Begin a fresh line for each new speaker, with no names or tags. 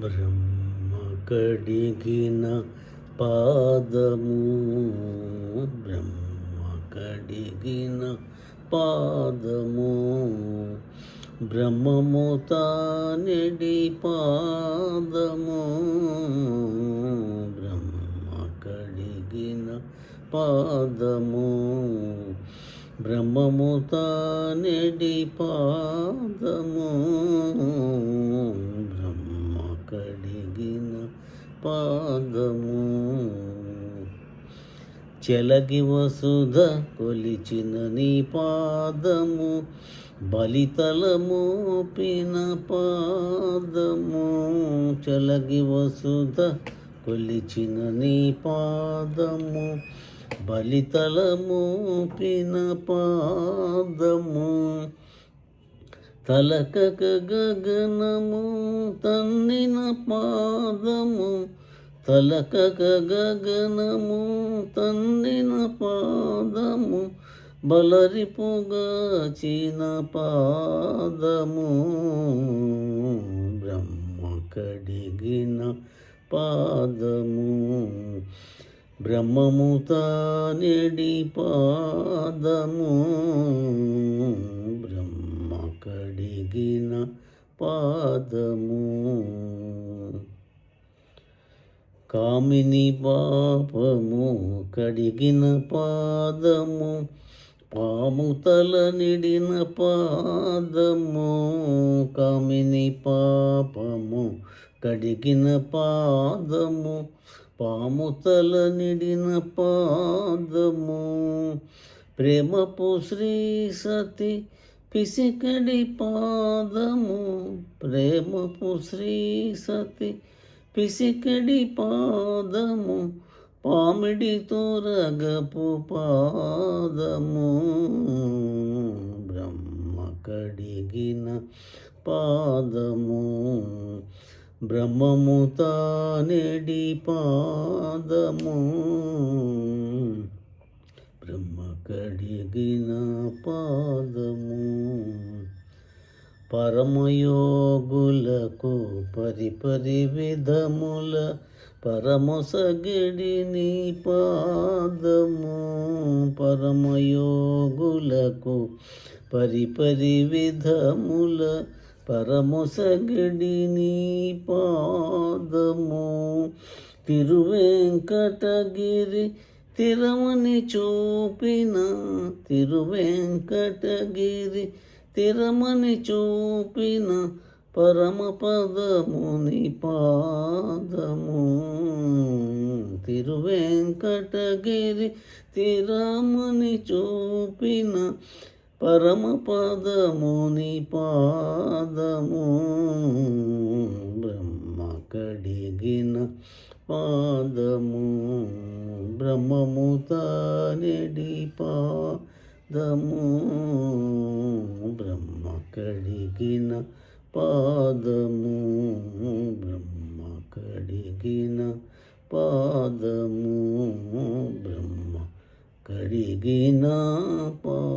బ్రహ్మ కడిగిన పాదము, బ్రహ్మ కడిగిన పాదము, బ్రహ్మము తానెడి పాదము, బ్రహ్మ కడిగిన పాదము, బ్రహ్మము తానెడి పాదము, బ్రహ్మ కడిగిన పాదము. చెలగి వసుధ కొలిచిన నీ పాదము, బలితలము పిన పాదము, చెలగి వసుధ కొలిచిన నీ పాదము, బలితలము పిన పాదము, తలకక గగనము తన్నిన పాదము, తలకక గగనము తన్నిన పాదము, బలరిపుగాచిన పాదము, బ్రహ్మ కడిగిన పాదము, బ్రహ్మము తానెడి పాదము, బ్రహ్మ కడిగిన పాదము. కామిని పాపము కడిగిన పాదము, పాము తల నిడిన పాదము, కామిని పాపము కడిగిన పాదము, పాము తల నిడిన పాదము, ప్రేమపు శ్రీ సతి పిసికడి పాదము, ప్రేమపు శ్రీ సతి పిసికడి పాదము, పామిడి తొరగపు పాదము, బ్రహ్మ కడిగిన పాదము, బ్రహ్మము తానెడి పాదము, బ్రహ్మ కడిగిన పాదము. పరమయోగులకు పరిపరి విధముల పరమొసగడి నీ పాదము, పరమయోగులకు పరిపరి విధముల పరమొసగడి నీ పాదము, తిరువెంకటగిరి తిరమని చూపిన, తిరువెంకటగిరి తిరమని చూపిన పరమపదముని పాదము, తిరువెంకటగిరి తిరమని చూపిన పరమపదముని పాదము, బ్రహ్మ కడిగిన పాదము, బ్రహ్మము తానెడి పాదము, బ్రహ్మ కడిగిన పాదము, బ్రహ్మ కడిగిన పాదము, బ్రహ్మ కడిగిన పాదము.